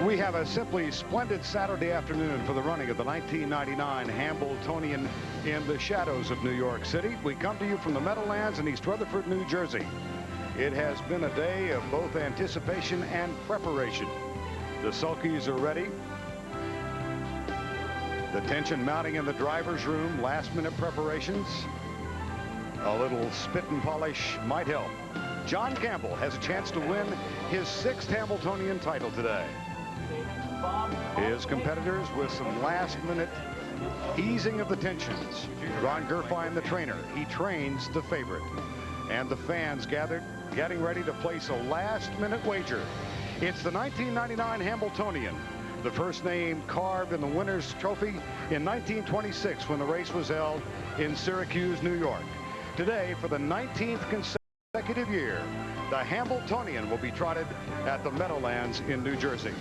We have a simply splendid Saturday afternoon for the running of the 1999 Hambletonian in the shadows of New York City. We come to you from the Meadowlands in East Rutherford, New Jersey. It has been a day of both anticipation and preparation. The sulkies are ready. The tension mounting in the driver's room, last-minute preparations. A little spit and polish might help. John Campbell has a chance to win his 6th Hambletonian title today. His competitors with some last-minute easing of the tensions. Ron Gerfine, the trainer, he trains the favorite. And the fans gathered, getting ready to place a last-minute wager. It's the 1999 Hambletonian, the first name carved in the winner's trophy in 1926 when the race was held in Syracuse, New York. Today, for the 19th consecutive year, the Hambletonian will be trotted at the Meadowlands in New Jersey.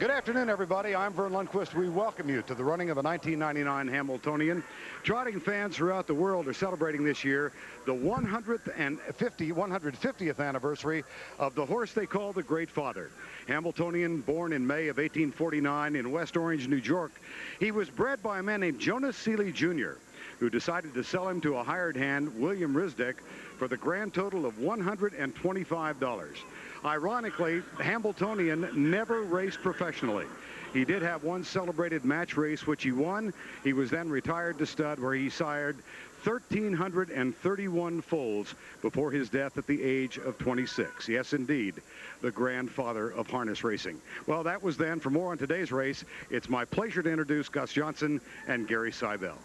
Good afternoon, everybody. I'm Vern Lundquist. We welcome you to the running of the 1999 Hambletonian. Trotting fans throughout the world are celebrating this year the 150th anniversary of the horse they call the Great Father. Hambletonian, born in May of 1849 in West Orange, New York. He was bred by a man named Jonas Seeley Jr., who decided to sell him to a hired hand, William Risdick, for the grand total of $125. Ironically, Hambletonian never raced professionally. He did have one celebrated match race, which he won. He was then retired to stud, where he sired 1,331 foals before his death at the age of 26. Yes, indeed, the grandfather of harness racing. Well, that was then. For more on today's race, it's my pleasure to introduce Gus Johnson and Gary Seibel.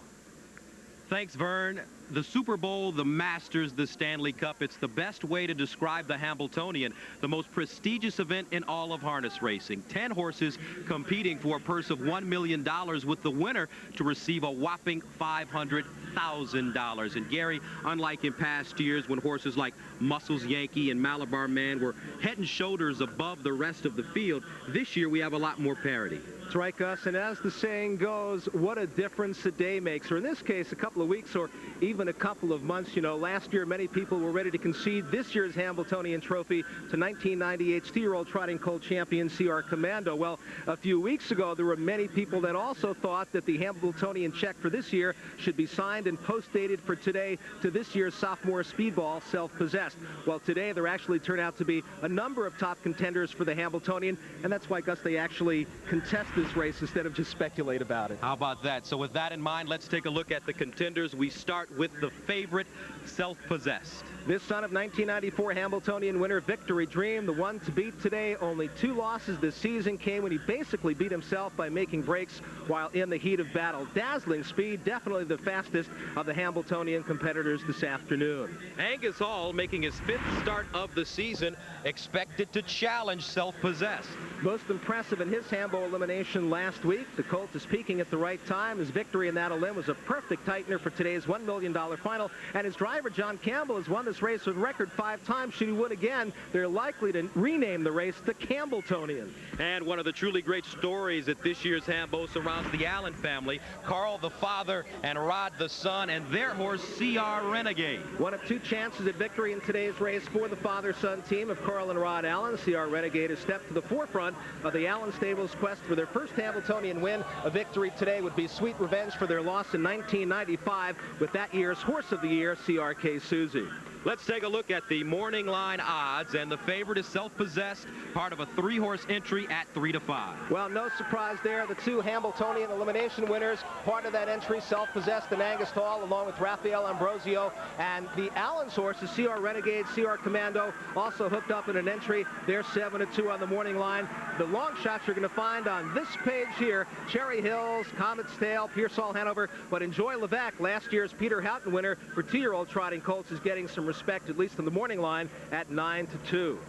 Thanks, Vern. The Super Bowl, the Masters, the Stanley Cup, it's the best way to describe the Hambletonian, the most prestigious event in all of harness racing. 10 horses competing for a purse of $1 million, with the winner to receive a whopping $500,000. And Gary, unlike in past years when horses like Muscles Yankee and Malabar Man were head and shoulders above the rest of the field, this year we have a lot more parity. That's right, Gus, and as the saying goes, what a difference a day makes, or in this case, a couple of weeks or even a couple of months. You know, last year many people were ready to concede this year's Hambletonian trophy to 1998 two-year-old trotting colt champion CR Commando. Well, a few weeks ago, there were many people that also thought that the Hambletonian check for this year should be signed and post-dated for today to this year's sophomore speedball, Self-Possessed. Well, today there actually turned out to be a number of top contenders for the Hambletonian, and that's why, Gus, they actually contest this race instead of just speculate about it. How about that? So with that in mind, let's take a look at the contenders. We start with the favorite, Self-Possessed. This son of 1994 Hambletonian winner Victory Dream, the one to beat today. Only 2 losses this season came when he basically beat himself by making breaks while in the heat of battle. Dazzling speed, definitely the fastest of the Hambletonian competitors this afternoon. Angus Hall making his 5th start of the season, expected to challenge Self-Possessed. Most impressive in his Hambo elimination last week. The colt is peaking at the right time. His victory in that elim was a perfect tightener for today's $1 million final. And his driver, John Campbell, has won this race with a record 5 times. Should he win again, they're likely to rename the race the Campbletonian. And one of the truly great stories at this year's Hambo surrounds the Allen family. Carl the father and Rod the son and their horse CR Renegade. One of 2 chances at victory in today's race for the father-son team of Carl and Rod Allen. CR Renegade has stepped to the forefront of the Allen stables' quest for their first Hambletonian win. A victory today would be sweet revenge for their loss in 1995 with that year's Horse of the Year, CRK Susie. Let's take a look at the morning line odds, and the favorite is Self-Possessed, part of a 3-horse entry at 3 to 5. Well, no surprise there. The 2 Hambletonian elimination winners, part of that entry, Self-Possessed and Angus Hall, along with Rafael Ambrosio, and the Allen's horses, CR Renegade, CR Commando, also hooked up in an entry. They're 7 to 2 on the morning line. The long shots you're going to find on this page here: Cherry Hills, Comet's Tail, Pearsall Hanover, but Enjoy Levesque, last year's Peter Houghton winner for 2-year-old trotting colts, is getting some respect, at least in the morning line, at 9 to 2.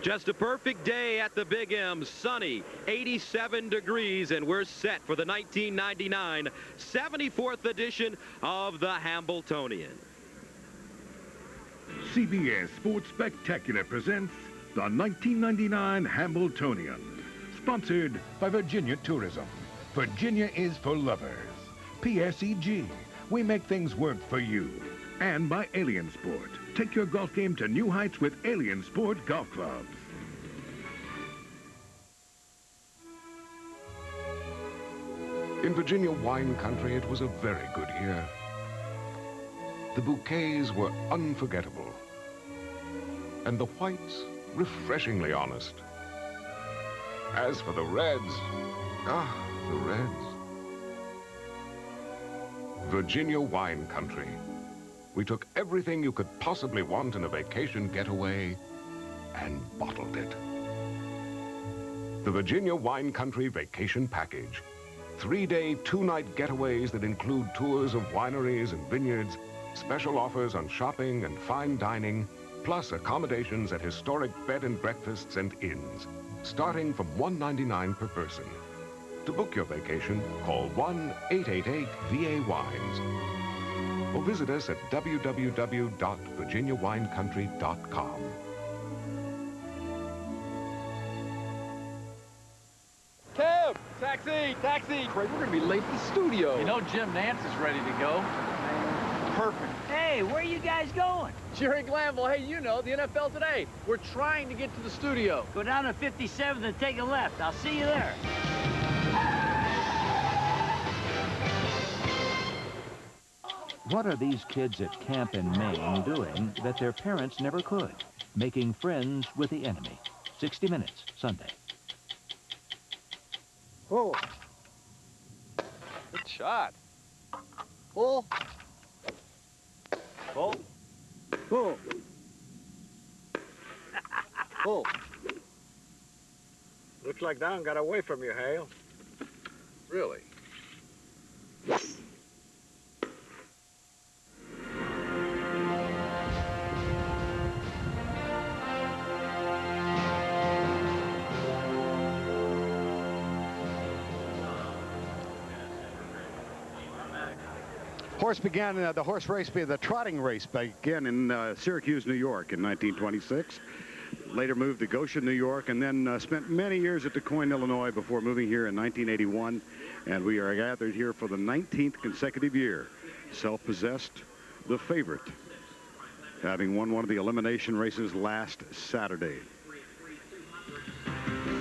Just a perfect day at the Big M. Sunny, 87 degrees, and we're set for the 1999 74th edition of the Hambletonian. CBS Sports Spectacular presents the 1999 Hambletonian, sponsored by Virginia Tourism. Virginia is for lovers. PSEG, we make things work for you. And by Alien Sport. Take your golf game to new heights with Alien Sport Golf Clubs. In Virginia wine country, it was a very good year. The bouquets were unforgettable, and the whites refreshingly honest. As for the reds, the reds. Virginia wine country. We took everything you could possibly want in a vacation getaway and bottled it. The Virginia Wine Country Vacation Package. 3-day, 2-night getaways that include tours of wineries and vineyards, special offers on shopping and fine dining, plus accommodations at historic bed and breakfasts and inns, starting from $1.99 per person. To book your vacation, call 1-888-VA-WINES or visit us at www.virginiawinecountry.com. Cab! Taxi! Taxi! Craig, we're gonna be late to the studio. You know Jim Nance is ready to go. Perfect. Hey, where are you guys going? Jerry Glanville, hey, you know, the NFL today. We're trying to get to the studio. Go down to 57th and take a left. I'll see you there. What are these kids at camp in Maine doing that their parents never could? Making friends with the enemy. 60 Minutes, Sunday. Whoa. Good shot. Pull. Pull. Pull. Pull. Looks like Don got away from you, Hale. Really? The horse race, the trotting race began in Syracuse, New York in 1926. Later moved to Goshen, New York, and then spent many years at DeQuoin, Illinois before moving here in 1981. And we are gathered here for the 19th consecutive year. Self-possessed, the favorite, having won one of the elimination races last Saturday.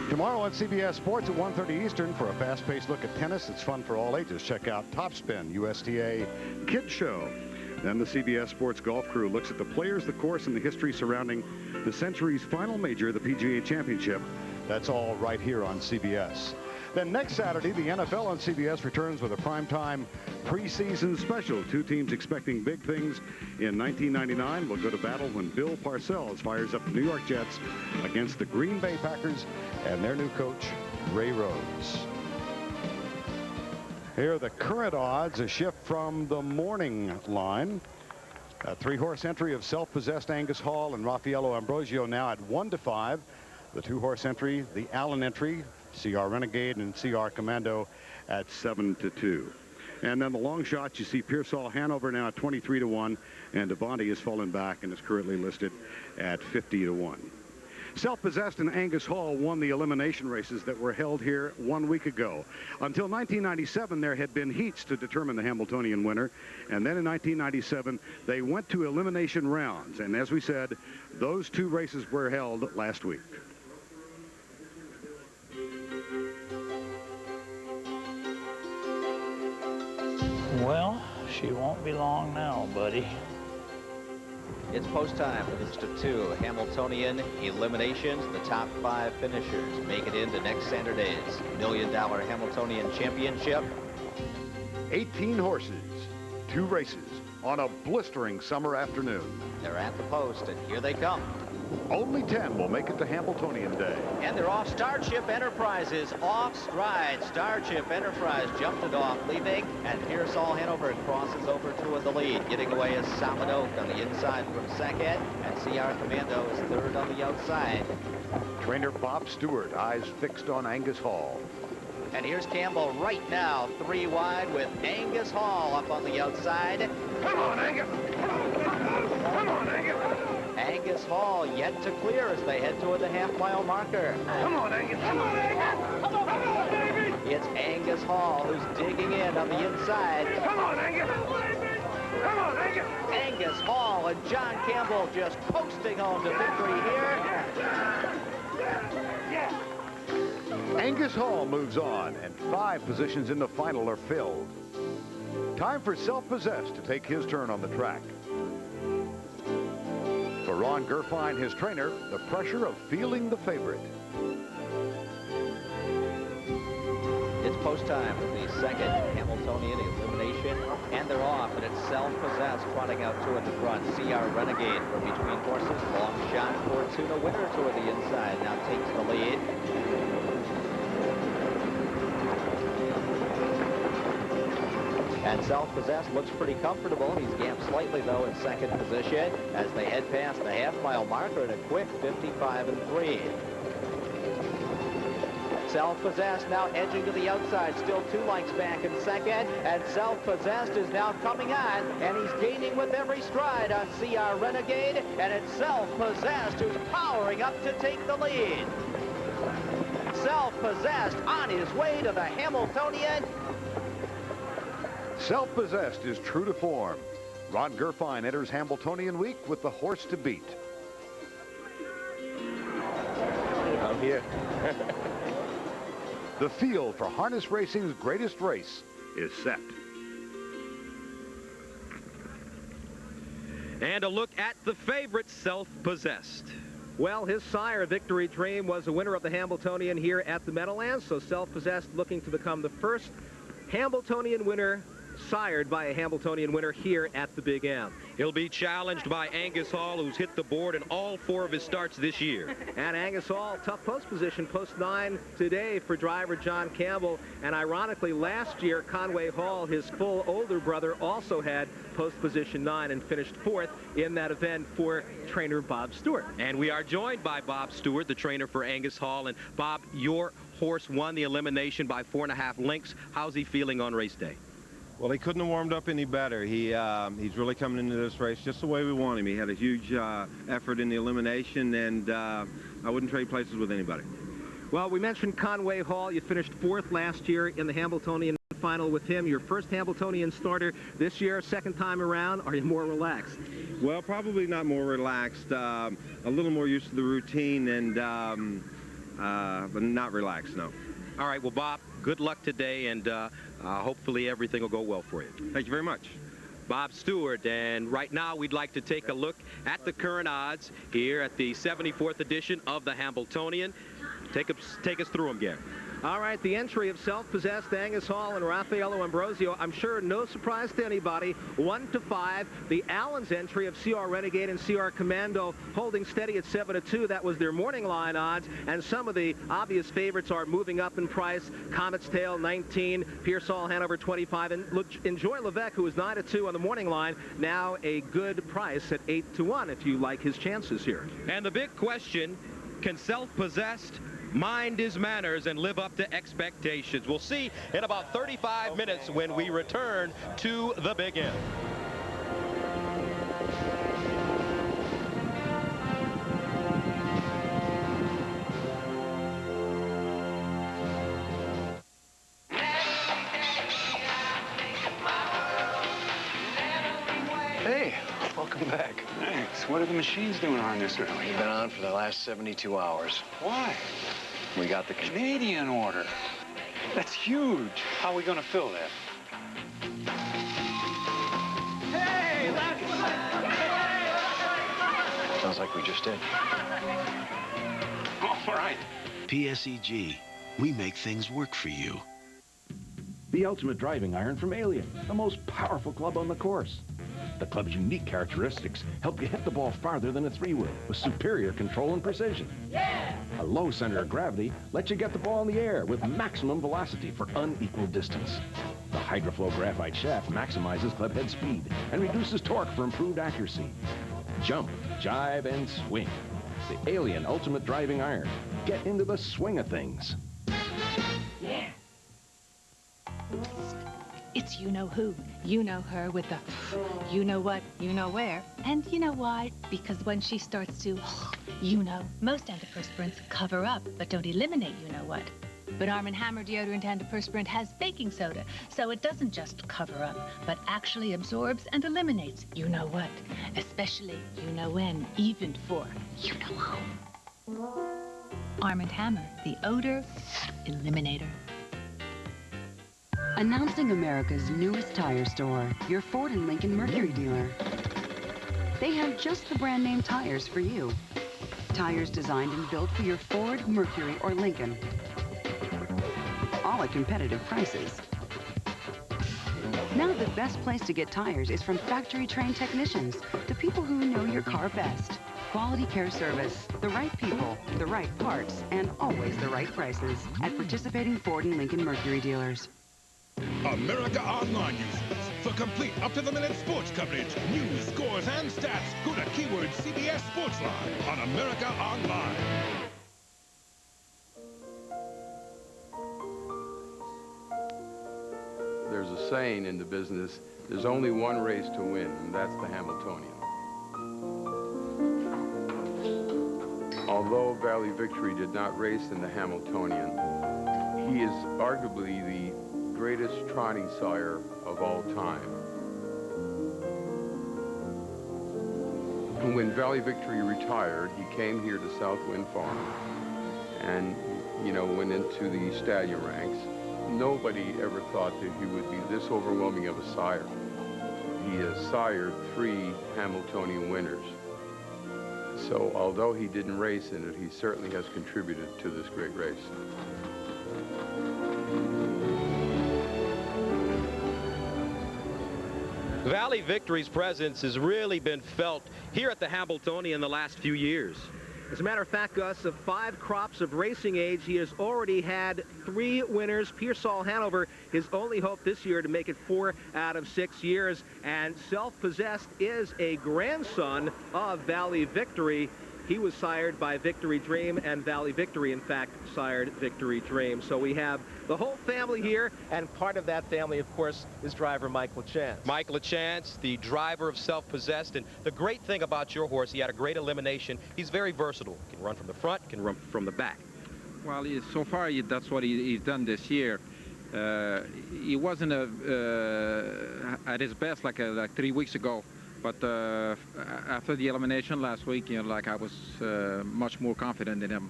Tomorrow on CBS Sports at 1:30 Eastern for a fast-paced look at tennis. It's fun for all ages. Check out Topspin, USTA Kids Show. Then the CBS Sports Golf Crew looks at the players, the course, and the history surrounding the century's final major, the PGA Championship. That's all right here on CBS. Then next Saturday, the NFL on CBS returns with a primetime preseason special. Two teams expecting big things in 1999 will go to battle when Bill Parcells fires up the New York Jets against the Green Bay Packers and their new coach, Ray Rhodes. Here are the current odds, a shift from the morning line. A 3-horse entry of Self-Possessed Angus Hall and Raffaello Ambrosio now at 1-5. The 2-horse entry, the Allen entry, CR Renegade and CR Commando at 7-2. And then the long shots, you see Pearsall Hanover now at 23-1, and Devontae has fallen back and is currently listed at 50-1. Self-Possessed and Angus Hall won the elimination races that were held here 1 week ago. Until 1997, there had been heats to determine the Hambletonian winner. And then in 1997, they went to elimination rounds. And as we said, those 2 races were held last week. Well, she won't be long now, buddy. It's post time for the list of 2 Hambletonian eliminations. The top 5 finishers make it into next Saturday's $1 million Hambletonian Championship. 18 horses, 2 races on a blistering summer afternoon. They're at the post, and here they come. Only 10 will make it to Hambletonian Day. And they're off. Starship Enterprises off stride. Starship Enterprise jumped it off, leaving, and Pearsall Hanover crosses over to the lead. Getting away is Solid Oak on the inside from second, and CR Commando is third on the outside. Trainer Bob Stewart, eyes fixed on Angus Hall. And here's Campbell right now, 3 wide with Angus Hall up on the outside. Come on, Angus! Come on, Angus! Angus Hall yet to clear as they head toward the half-mile marker. Come on, Angus! Come on, Angus! Come on, baby! It's Angus Hall who's digging in on the inside. Come on, Angus! Come on, Angus! Angus Hall and John Campbell just posting on to victory here. Angus Hall moves on, and 5 positions in the final are filled. Time for Self-Possessed to take his turn on the track. For Ron Gerfine, his trainer, the pressure of fielding the favorite. It's post time for the second Hambletonian elimination, and they're off, and it's Self-Possessed trotting out 2 at the front. CR Renegade from between horses. Long shot. Fortuna Winner 2 at the inside. Now takes the lead. And Self-Possessed looks pretty comfortable. He's gapped slightly, though, in second position as they head past the half-mile marker at a quick 55-3. Self-Possessed now edging to the outside, still 2 lengths back in second, and Self-Possessed is now coming on, and he's gaining with every stride on CR Renegade, and it's Self-Possessed who's powering up to take the lead. Self-Possessed on his way to the Hambletonian. Self-Possessed is true to form. Ron Gerfine enters Hambletonian week with the horse to beat. I'm here. The field for harness racing's greatest race is set. And a look at the favorite, Self-Possessed. Well, his sire, Victory Dream, was a winner of the Hambletonian here at the Meadowlands, so Self-Possessed looking to become the first Hambletonian winner sired by a Hambletonian winner here at the Big M. He'll be challenged by Angus Hall, who's hit the board in all 4 of his starts this year. And Angus Hall, tough post position, post 9 today for driver John Campbell. And ironically, last year, Conway Hall, his full older brother, also had post position 9 and finished 4th in that event for trainer Bob Stewart. And we are joined by Bob Stewart, the trainer for Angus Hall. And Bob, your horse won the elimination by 4.5 lengths. How's he feeling on race day? Well, he couldn't have warmed up any better. He's really coming into this race just the way we want him. He had a huge effort in the elimination, and I wouldn't trade places with anybody. Well, we mentioned Conway Hall. You finished 4th last year in the Hambletonian final with him. Your first Hambletonian starter this year, second time around. Are you more relaxed? Well, probably not more relaxed. A little more used to the routine, and but not relaxed, no. All right, well, Bob, good luck today, and hopefully everything will go well for you. Thank you very much. Bob Stewart, and right now we'd like to take a look at the current odds here at the 74th edition of the Hambletonian. Take us through them, Gary. All right, the entry of Self-Possessed, Angus Hall, and Raffaello Ambrosio. I'm sure no surprise to anybody. 1 to 5. The Allen's entry of CR Renegade and CR Commando holding steady at 7 to 2. That was their morning line odds. And some of the obvious favorites are moving up in price. Comet's Tail 19, Pearsall Hanover 25, and Enjoy Levesque, who was 9 to 2 on the morning line, now a good price at 8 to 1 if you like his chances here. And the big question, can Self-Possessed mind his manners and live up to expectations? We'll see in about 35 minutes when we return to the Big M. Hey, welcome back. Thanks. What are the machines doing on this early? They've been on for the last 72 hours. Why? We got the Canadian order. That's huge. How are we going to fill that? Hey, sounds like we just did. All right. PSEG. We make things work for you. The ultimate driving iron from Alien, the most powerful club on the course. The club's unique characteristics help you hit the ball farther than a 3-wheel with superior control and precision. Yeah! A low center of gravity lets you get the ball in the air with maximum velocity for unequal distance. The Hydroflow graphite shaft maximizes club head speed and reduces torque for improved accuracy. Jump, jive, and swing. The Alien Ultimate Driving Iron. Get into the swing of things. Yeah! It's you-know-who, you-know-her with the you-know-what, you-know-where. And you know why? Because when she starts to, most antiperspirants cover up, but don't eliminate you-know-what. But Arm & Hammer deodorant antiperspirant has baking soda, so it doesn't just cover up, but actually absorbs and eliminates you-know-what. Especially you-know-when, even for you-know-who. Arm & Hammer, the odor eliminator. Announcing America's newest tire store, your Ford and Lincoln Mercury dealer. They have just the brand name tires for you. Tires designed and built for your Ford, Mercury, or Lincoln. All at competitive prices. Now the best place to get tires is from factory-trained technicians, the people who know your car best. Quality care service, the right people, the right parts, and always the right prices at participating Ford and Lincoln Mercury dealers. America Online users. For complete up-to-the-minute sports coverage, news, scores, and stats, go to keyword CBS Sports Line on America Online. There's a saying in the business, there's only one race to win, and that's the Hambletonian. Although Valley Victory did not race in the Hambletonian, he is arguably the greatest trotting sire of all time. And when Valley Victory retired, he came here to Southwind Farm and, went into the stallion ranks. Nobody ever thought that he would be this overwhelming of a sire. He has sired 3 Hambletonian winners. So although he didn't race in it, he certainly has contributed to this great race. Valley Victory's presence has really been felt here at the Hambletonian in the last few years. As a matter of fact, Gus, of 5 crops of racing age, he has already had 3 winners. Pearsall Hanover, his only hope this year to make it 4 out of 6 years. And Self-Possessed is a grandson of Valley Victory. He was sired by Victory Dream, and Valley Victory, in fact, sired Victory Dream. So we have the whole family here, and part of that family, of course, is driver Mike LaChance. Mike LaChance, the driver of Self-Possessed, and the great thing about your horse, he had a great elimination. He's very versatile. He can run from the front, can run from the back. Well, so far, that's what he's done this year. He wasn't at his best like 3 weeks ago. But after the elimination last week, I was much more confident in him.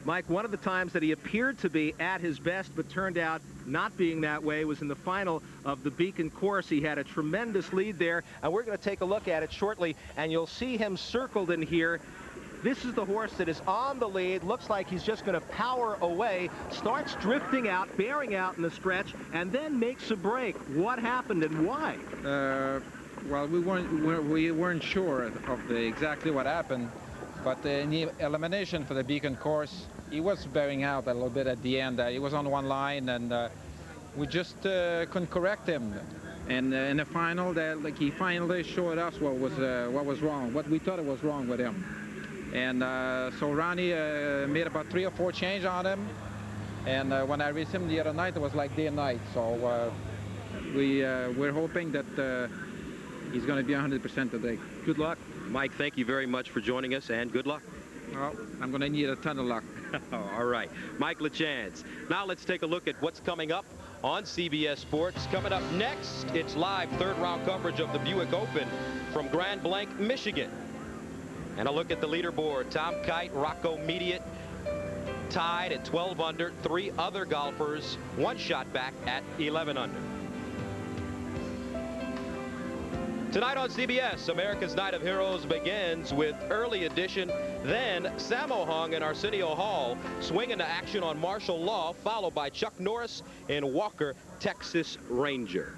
Mike, one of the times that he appeared to be at his best but turned out not being that way was in the final of the Beacon course. He had a tremendous lead there, and we're going to take a look at it shortly, and you'll see him circled in here. This is the horse that is on the lead. Looks like he's just going to power away, starts drifting out, bearing out in the stretch, and then makes a break. What happened and why? Well, we weren't sure of exactly what happened, but in the elimination for the Beacon course, he was bearing out a little bit at the end. He was on one line, and we just couldn't correct him. And in the final, he finally showed us what was wrong, what we thought was wrong with him. And so Ronnie made about 3 or 4 changes on him. And when I raced him the other night, it was like day and night. So we're hoping that he's going to be 100% today. Good luck. Mike, thank you very much for joining us, and good luck. Well, I'm going to need a ton of luck. All right. Mike LaChance. Now let's take a look at what's coming up on CBS Sports. Coming up next, it's live third-round coverage of the Buick Open from Grand Blanc, Michigan. And a look at the leaderboard. Tom Kite, Rocco Mediate, tied at 12 under. 3 other golfers, 1 shot back at 11 under. Tonight on CBS, America's Night of Heroes begins with Early Edition, then Sammo Hung and Arsenio Hall swing into action on Martial Law, followed by Chuck Norris and Walker, Texas Ranger.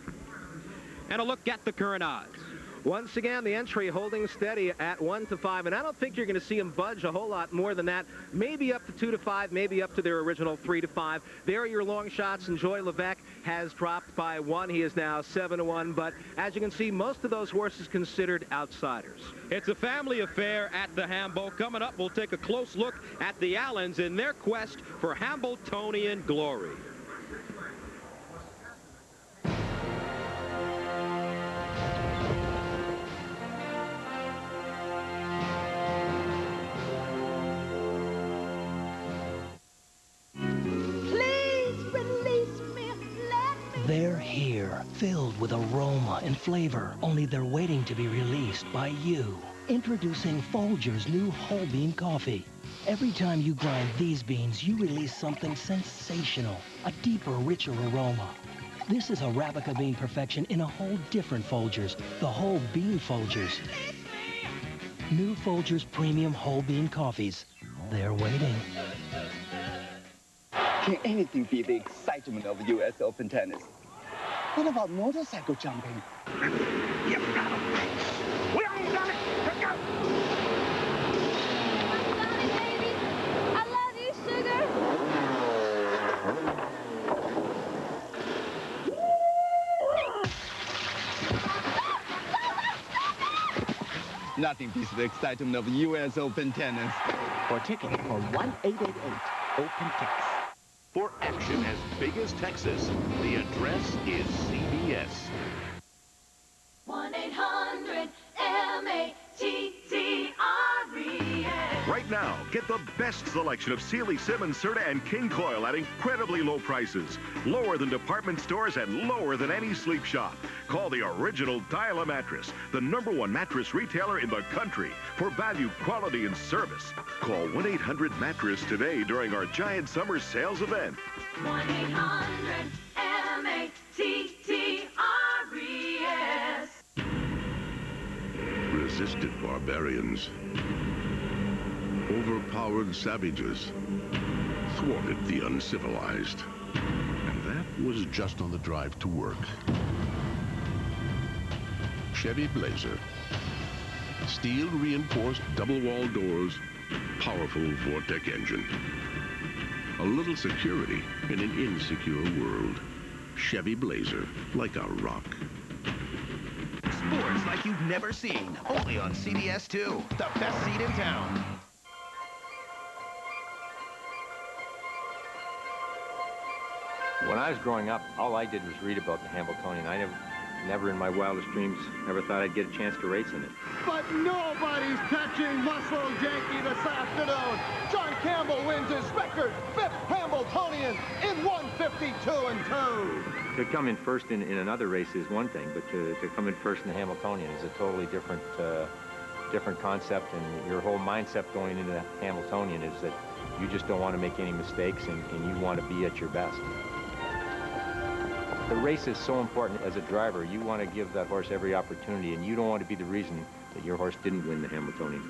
And a look at the current odds. Once again, the entry holding steady at 1-5, and I don't think you're going to see him budge a whole lot more than that. Maybe up to 2-5, maybe up to their original 3-5. There are your long shots, and Joy Levesque has dropped by 1. He is now 7-1, but as you can see, most of those horses considered outsiders. It's a family affair at the Hambo. Coming up, we'll take a close look at the Allens in their quest for Hambletonian glory. They're here, filled with aroma and flavor, only they're waiting to be released by you. Introducing Folgers new whole bean coffee. Every time you grind these beans, you release something sensational, a deeper, richer aroma. This is Arabica bean perfection in a whole different Folgers, the whole bean Folgers. New Folgers Premium Whole Bean Coffees. They're waiting. Can anything beat the excitement of U.S. Open tennis? What about motorcycle jumping? Yep, got him. We're on, Johnny. Let's go. I love you, sugar. Nothing beats the excitement of U.S. Open tennis. For tickets, call 1-888-OPEN-TICKETS. For action as big as Texas, the address is CBS. 1-800-MATTRES. Right now, get the best selection of Sealy, Simmons, Serta, and King Coil at incredibly low prices. Lower than department stores and lower than any sleep shop. Call the original Dial-A mattress, the #1 mattress retailer in the country for value, quality, and service. Call 1-800-MATTRESS today during our giant summer sales event. 1-800-MATTRES. Resisted barbarians, overpowered savages, thwarted the uncivilized. And that was just on the drive to work. Chevy Blazer. Steel-reinforced double-wall doors, powerful Vortec engine. A little security in an insecure world. Chevy Blazer, like a rock. Sports like you've never seen, only on CBS 2, the best seat in town. When I was growing up, all I did was read about the Hambletonian. I never in my wildest dreams ever thought I'd get a chance to race in it. But nobody's catching Muscle Yankee this afternoon. John Campbell wins his record 5th Hambletonian in 1:52.2. To come in first in another race is one thing, but to come in first in the Hambletonian is a totally different concept, and your whole mindset going into the Hambletonian is that you just don't want to make any mistakes, and you want to be at your best. The race is so important as a driver. You want to give that horse every opportunity, and you don't want to be the reason that your horse didn't win the Hambletonian.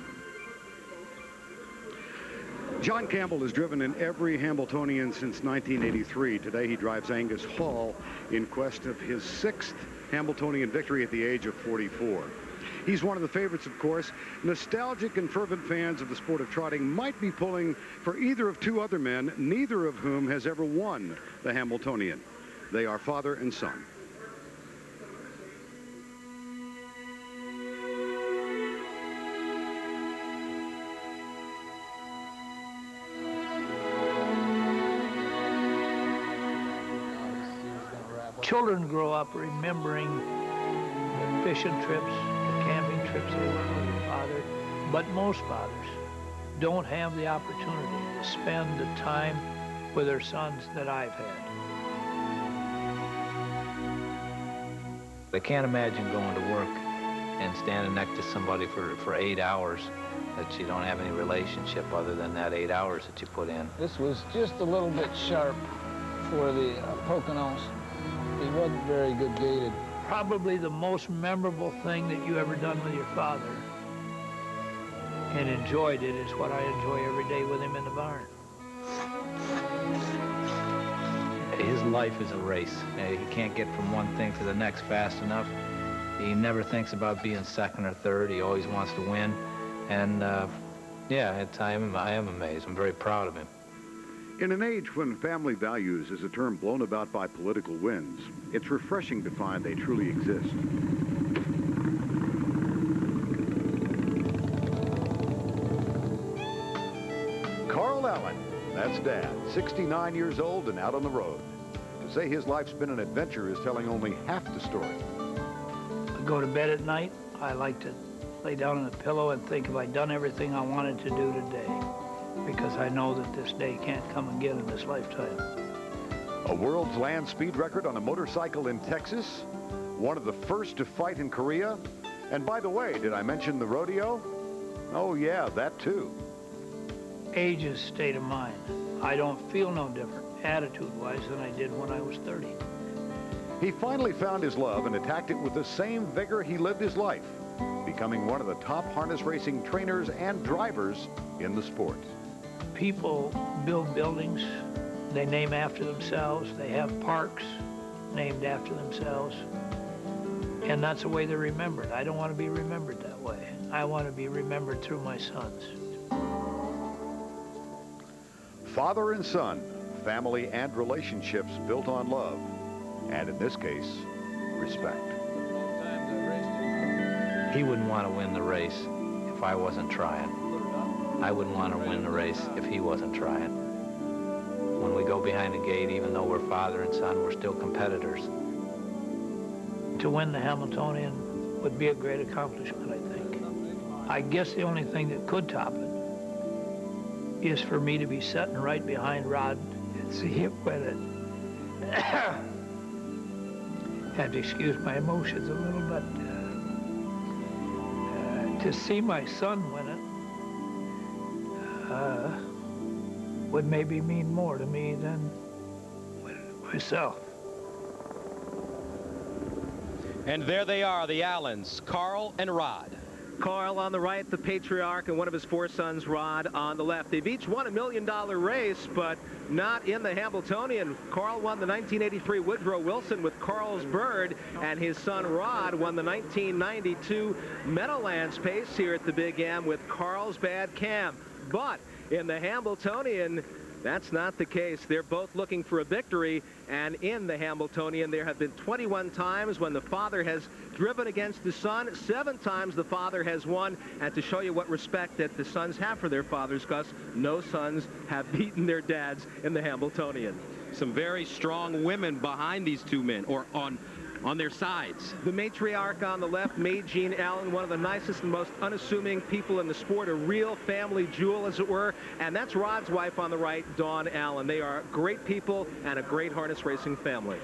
John Campbell has driven in every Hambletonian since 1983. Today he drives Angus Hall in quest of his 6th Hambletonian victory at the age of 44. He's one of the favorites, of course. Nostalgic and fervent fans of the sport of trotting might be pulling for either of two other men, neither of whom has ever won the Hambletonian. They are father and son. Children grow up remembering the fishing trips, the camping trips they went with their father, but most fathers don't have the opportunity to spend the time with their sons that I've had. I can't imagine going to work and standing next to somebody for 8 hours that you don't have any relationship other than that 8 hours that you put in. This was just a little bit sharp for the Poconos. He wasn't very good gaited. Probably the most memorable thing that you ever done with your father and enjoyed it is what I enjoy every day with him in the barn. His life is a race. He can't get from one thing to the next fast enough. He never thinks about being second or third. He always wants to win. And yeah, at times I am amazed. I'm very proud of him. In an age when family values is a term blown about by political winds, it's refreshing to find they truly exist. Carl Allen, that's Dad, 69 years old and out on the road. To say his life's been an adventure is telling only half the story. I go to bed at night. I like to lay down on a pillow and think, have I done everything I wanted to do today? Because I know that this day can't come again in this lifetime. A world's land speed record on a motorcycle in Texas, one of the first to fight in Korea, and by the way, did I mention the rodeo? Oh yeah, that too. age's state of mind. I don't feel no different, attitude-wise, than I did when I was 30. He finally found his love and attacked it with the same vigor he lived his life, becoming one of the top harness racing trainers and drivers in the sport. People build buildings, they name after themselves, they have parks named after themselves, and that's the way they're remembered. I don't want to be remembered that way. I want to be remembered through my sons. Father and son, family and relationships built on love, and in this case, respect. He wouldn't want to win the race if I wasn't trying. I wouldn't want to win the race if he wasn't trying. When we go behind the gate, even though we're father and son, we're still competitors. To win the Hambletonian would be a great accomplishment, I think. I guess the only thing that could top it is for me to be sitting right behind Rod and see him win it. Have to excuse my emotions a little, but to see my son win it would maybe mean more to me than winning it myself. And there they are, the Allens, Carl and Rod. Carl on the right, the patriarch, and one of his four sons, Rod, on the left. They've each won $1 million race, but not in the Hambletonian. Carl won the 1983 Woodrow Wilson with Carl's Bird, and his son Rod won the 1992 Meadowlands Pace here at the Big M with Carl's Bad Cam. But in the Hambletonian, that's not the case. They're both looking for a victory, and in the Hambletonian, there have been 21 times when the father has driven against the son. 7 times the father has won, and to show you what respect that the sons have for their fathers, Gus, no sons have beaten their dads in the Hambletonian. Some very strong women behind these two men, or on their sides. The matriarch on the left, Mae Jean Allen, one of the nicest and most unassuming people in the sport, a real family jewel, as it were. And that's Rod's wife on the right, Dawn Allen. They are great people and a great harness racing family.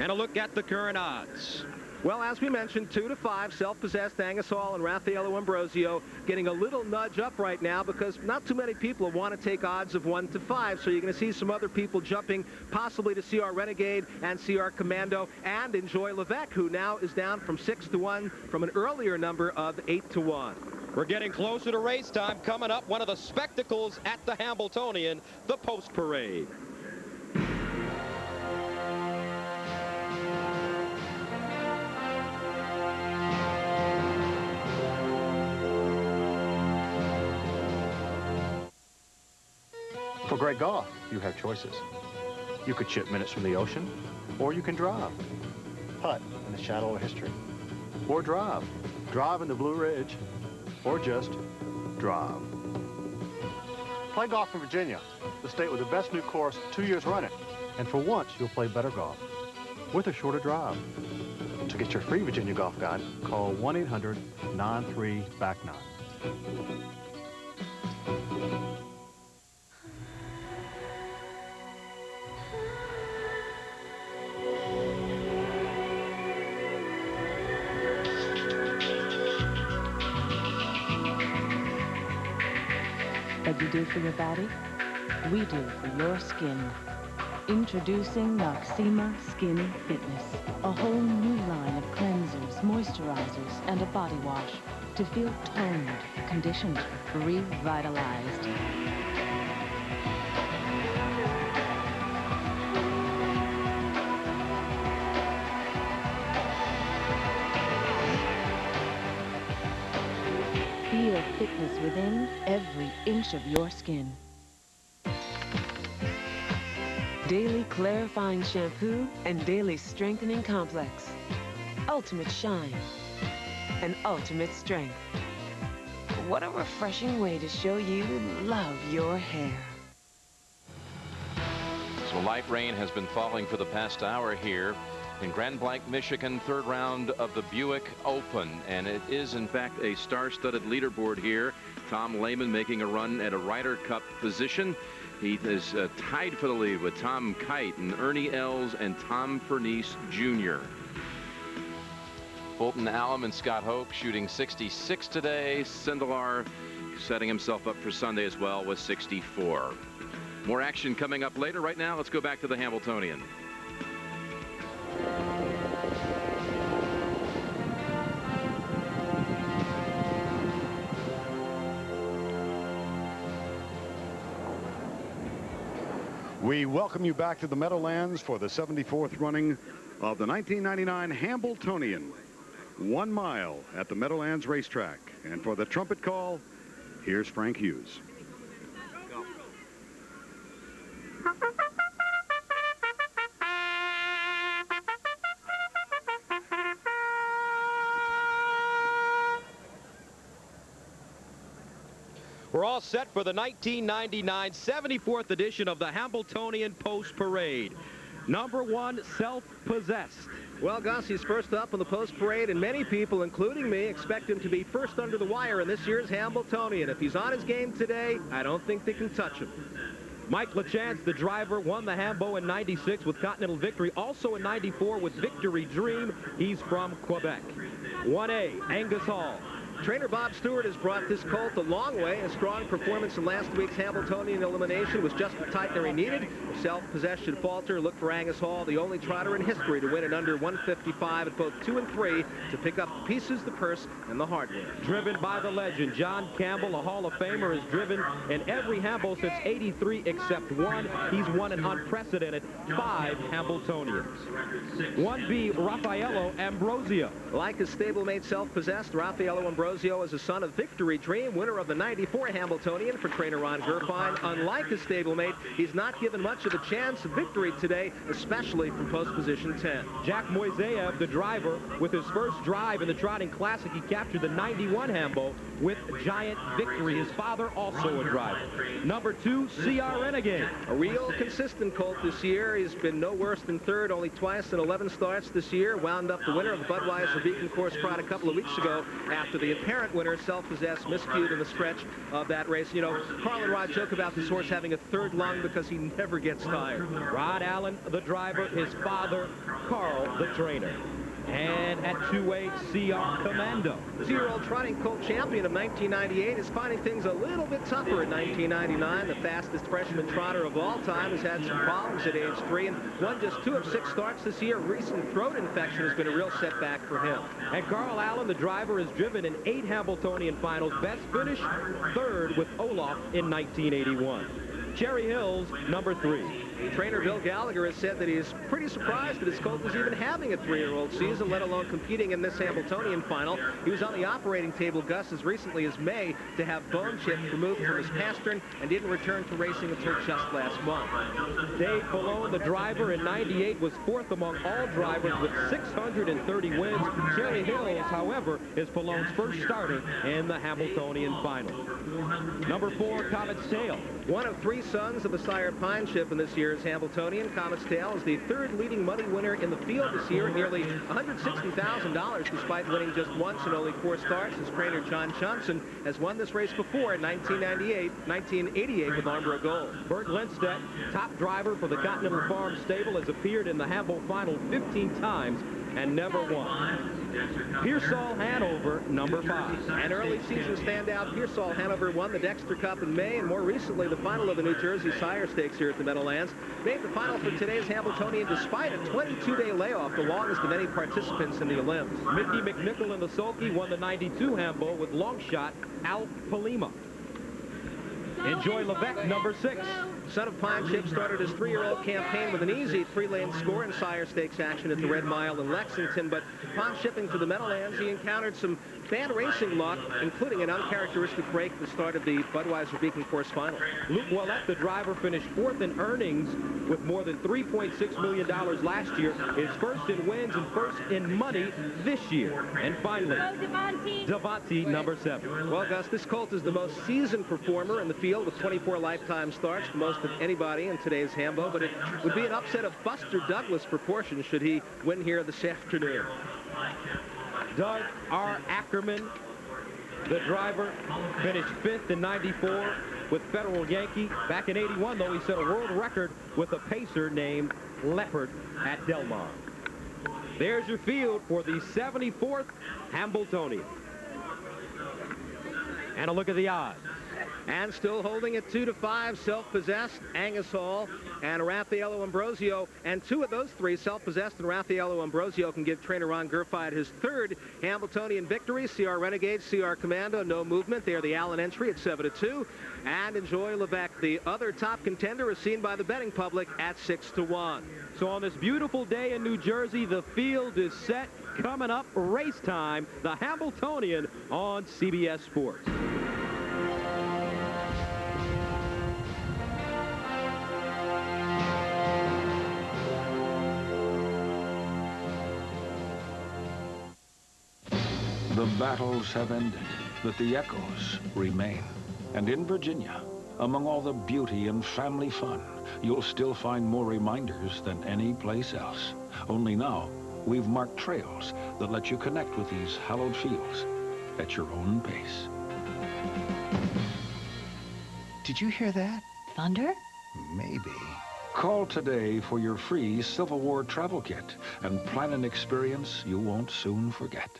And a look at the current odds. Well, as we mentioned, 2-5, self-possessed Angasol and Raffaello Ambrosio getting a little nudge up right now because not too many people want to take odds of 1-5. So you're going to see some other people jumping possibly to see our Renegade and see our Commando and enjoy Levesque, who now is down from 6-1 from an earlier number of 8-1. We're getting closer to race time. Coming up, one of the spectacles at the Hambletonian, the post parade. For great golf, you have choices. You could chip minutes from the ocean, or you can drive. Putt in the shadow of history. Or drive. Drive in the Blue Ridge. Or just drive. Play golf in Virginia, the state with the best new course 2 years running. And for once, you'll play better golf with a shorter drive. To get your free Virginia golf guide, call 1-800-93-BACK9. What you do for your body, we do for your skin. Introducing Noxema Skin Fitness, a whole new line of cleansers, moisturizers, and a body wash to feel toned, conditioned, revitalized. Feel fitness within every inch of your skin. Daily Clarifying Shampoo and Daily Strengthening Complex. Ultimate shine and ultimate strength. What a refreshing way to show you love your hair. So light rain has been falling for the past hour here in Grand Blanc, Michigan, third round of the Buick Open. And it is, in fact, a star-studded leaderboard here. Tom Lehman making a run at a Ryder Cup position. He is tied for the lead with Tom Kite and Ernie Els and Tom Pernice Jr. Fulton Allen and Scott Hope shooting 66 today. Sindelar setting himself up for Sunday as well with 64. More action coming up later. Right now, let's go back to the Hambletonian. We welcome you back to the Meadowlands for the 74th running of the 1999 Hambletonian. 1 mile at the Meadowlands Racetrack. And for the trumpet call, here's Frank Hughes. We're all set for the 1999 74th edition of the Hambletonian Post Parade. Number 1, Self-Possessed. Well, Gus, he's first up in the post parade, and many people, including me, expect him to be first under the wire in this year's Hambletonian. If he's on his game today, I don't think they can touch him. Mike LaChance, the driver, won the Hambo in 96 with Continental Victory, also in 94 with Victory Dream. He's from Quebec. 1A, Angus Hall. Trainer Bob Stewart has brought this colt a long way. A strong performance in last week's Hambletonian elimination was just the tightener he needed. If self-possessed should falter, look for Angus Hall, the only trotter in history to win in under 155 at both 2 and 3 to pick up the pieces, the purse, and the hardware. Driven by the legend, John Campbell, a Hall of Famer, has driven in every Hambo since 83 except one. He's won an unprecedented 5 Hambletonians. 1B, Raffaello Ambrosio. Like his stablemate Self-Possessed, Raffaello Ambrosio is a son of Victory Dream, winner of the 94 Hambletonian for trainer Ron Gerfine. Unlike his stablemate, he's not given much of a chance of victory today, especially from post position 10. Jack Moiseyev, the driver, with his first drive in the Trotting Classic, he captured the 91 Hambo with Giant Victory. His father also a driver. Number 2, CR Renegade. A real consistent colt this year. He's been no worse than third, only twice in 11 starts this year. Wound up the winner of the Budweiser Beacon Course Pride a couple of weeks ago after the apparent winner, Self-Possessed, miscued in the stretch of that race. You know, Carl and Rod joke about this horse having a third lung because he never gets tired. Rod Allen, the driver, his father, Carl, the trainer. And at 2A, CR Commando. The 2-year-old trotting colt champion of 1998 is finding things a little bit tougher in 1999. The fastest freshman trotter of all time has had some problems at age 3 and won just 2 of 6 starts this year. Recent throat infection has been a real setback for him. And Carl Allen, the driver, has driven in 8 Hambletonian finals. Best finish, 3rd with Olaf in 1981. Cherry Hills, number 3. Trainer Bill Gallagher has said that he is pretty surprised that his colt is even having a 3-year-old season, let alone competing in this Hambletonian final. He was on the operating table, Gus, as recently as May to have bone chips removed from his pastern and didn't return to racing until just last month. Dave Pallone, the driver, in 98 was 4th among all drivers with 630 wins. Cherry Hills, however, is Pallone's first starter in the Hambletonian final. Number 4, Comet's Tail. One of 3 sons of the sire Pine Ship in this year's Hambletonian. Comet's Tail is the 3rd leading money winner in the field this year, nearly $160,000 despite winning just once in only 4 starts. His trainer John Johnson has won this race before in 1988 with Armbro Gold. Bert Lindstedt, top driver for the Continental Farm stable, has appeared in the Hambo final 15 times and never won. Pearsall Hanover, number 5. An early season standout, Pearsall Hanover won the Dexter Cup in May, and more recently the final of the New Jersey Sire Stakes here at the Meadowlands. Made the final for today's Hambletonian despite a 22-day layoff, the longest of any participants in the Olymps. Mickey McNichol in the sulky won the 92 Hambo with long shot Al Palima. Enjoy Levesque, number 6. Son of Pine Ship started his 3-year-old campaign with an easy 3-lane score in Sire Stakes action at the Red Mile in Lexington, but upon shipping to the Meadowlands, he encountered some bad racing luck, including an uncharacteristic break at the start of the Budweiser Beacon Course final. Luke Ouellette, the driver, finished 4th in earnings with more than $3.6 million last year. His first in wins and first in money this year. And finally, Devontae, number 7. Well, Gus, this colt is the most seasoned performer in the field with 24 lifetime starts, the most of anybody in today's Hambo, but it would be an upset of Buster Douglas proportions should he win here this afternoon. Doug R. Ackerman, the driver, finished 5th in 94 with Federal Yankee. Back in 81, though, he set a world record with a pacer named Leopard at Del Mar. There's your field for the 74th Hambletonian. And a look at the odds. And still holding it 2-5, Self-Possessed, Angus Hall, and Raffaello Ambrosio. And two of those three, Self-Possessed and Raffaello Ambrosio, can give trainer Ron Gerfeid his third Hambletonian victory. CR Renegade, CR Commando, no movement. They are the Allen entry at 7-2. And Enjoy Levesque, the other top contender, is seen by the betting public at 6-1. So on this beautiful day in New Jersey, the field is set. Coming up, race time, the Hambletonian on CBS Sports. The battles have ended, but the echoes remain. And in Virginia, among all the beauty and family fun, you'll still find more reminders than any place else. Only now, we've marked trails that let you connect with these hallowed fields at your own pace. Did you hear that? Thunder? Maybe. Call today for your free Civil War travel kit and plan an experience you won't soon forget.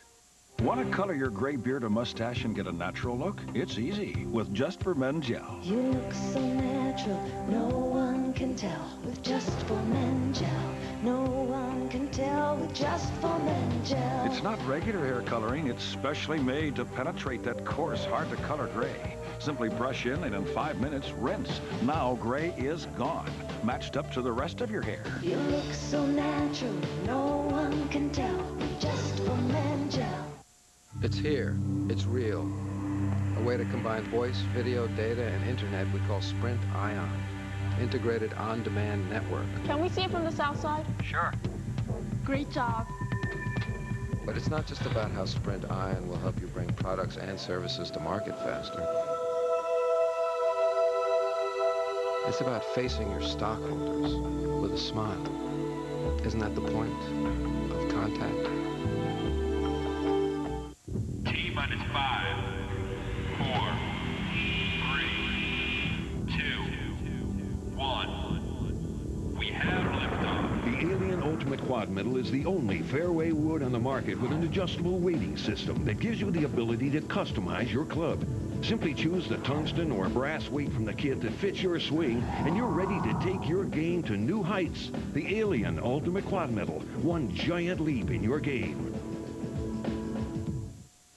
Want to color your gray beard or mustache and get a natural look? It's easy with Just for Men Gel. You look so natural, no one can tell with Just for Men Gel. No one can tell with Just for Men Gel. It's not regular hair coloring. It's specially made to penetrate that coarse, hard-to-color gray. Simply brush in and in 5 minutes, rinse. Now gray is gone, matched up to the rest of your hair. You look so natural, no one can tell with Just for Men Gel. It's here. It's real. A way to combine voice, video, data, and internet we call Sprint Ion. Integrated on-demand network. Can we see it from the south side? Sure. Great job. But it's not just about how Sprint Ion will help you bring products and services to market faster. It's about facing your stockholders with a smile. Isn't that the point of contact? T-minus 5, 4, 3, 2, 1. We have liftoff. The Alien Ultimate Quad Metal is the only fairway wood on the market with an adjustable weighting system that gives you the ability to customize your club. Simply choose the tungsten or brass weight from the kit that fits your swing, and you're ready to take your game to new heights. The Alien Ultimate Quad Metal, one giant leap in your game.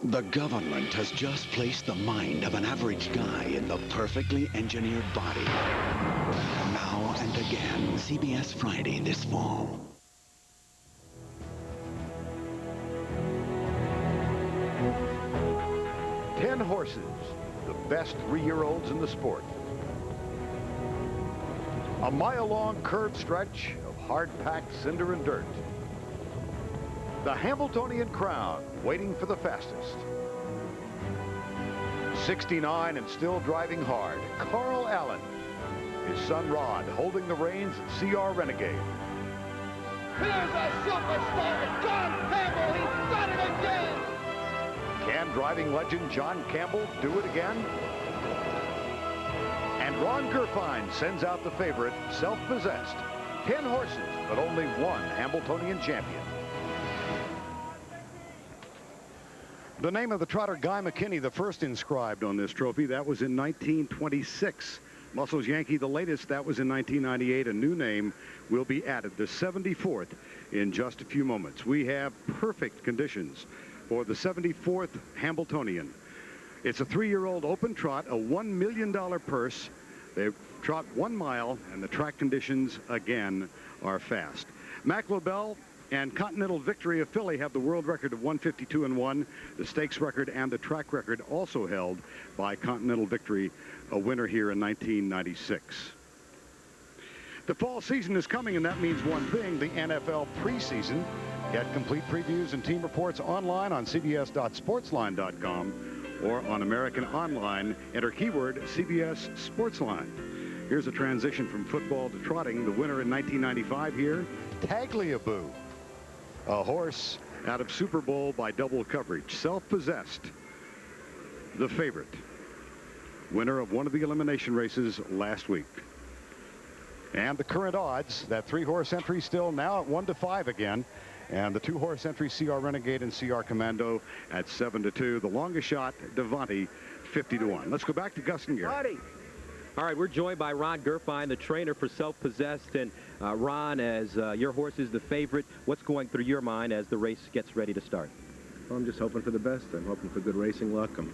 The government has just placed the mind of an average guy in the perfectly engineered body. Now and again, CBS Friday this fall. Ten horses, the best 3-year-olds in the sport. A mile-long curved stretch of hard-packed cinder and dirt. The Hambletonian Crown, waiting for the fastest. 69 and still driving hard, Carl Allen. His son Rod holding the reins at CR Renegade. Here's a superstar, John Campbell. He's done it again. Can driving legend John Campbell do it again? And Ron Gerfein sends out the favorite, Self-Possessed. 10 horses, but only one Hambletonian champion. The name of the trotter, Guy McKinney, the first inscribed on this trophy. That was in 1926. Muscles Yankee, the latest. That was in 1998. A new name will be added, the 74th, in just a few moments. We have perfect conditions for the 74th Hambletonian. It's a 3-year-old open trot, a $1 million purse. They trot 1 mile, and the track conditions, again, are fast. Mac Lobel and Continental Victory of Philly have the world record of 152-1. The stakes record and the track record also held by Continental Victory, a winner here in 1996. The fall season is coming, and that means one thing, the NFL preseason. Get complete previews and team reports online on cbs.sportsline.com or on American Online. Enter keyword CBS Sportsline. Here's a transition from football to trotting. The winner in 1995 here, Tagliabue. A horse out of Super Bowl by double coverage. Self-Possessed, the favorite. Winner of one of the elimination races last week. And the current odds, that 3-horse entry still now at 1-5 again. And the 2-horse entry, CR Renegade and CR Commando at 7-2. The longest shot, Devante, 50 to 1. Let's go back to Gus and Gary. All right, we're joined by Ron Gerfine, the trainer for Self-Possessed. And Ron, as your horse is the favorite, what's going through your mind as the race gets ready to start? Well, I'm just hoping for the best. I'm hoping for good racing luck. I'm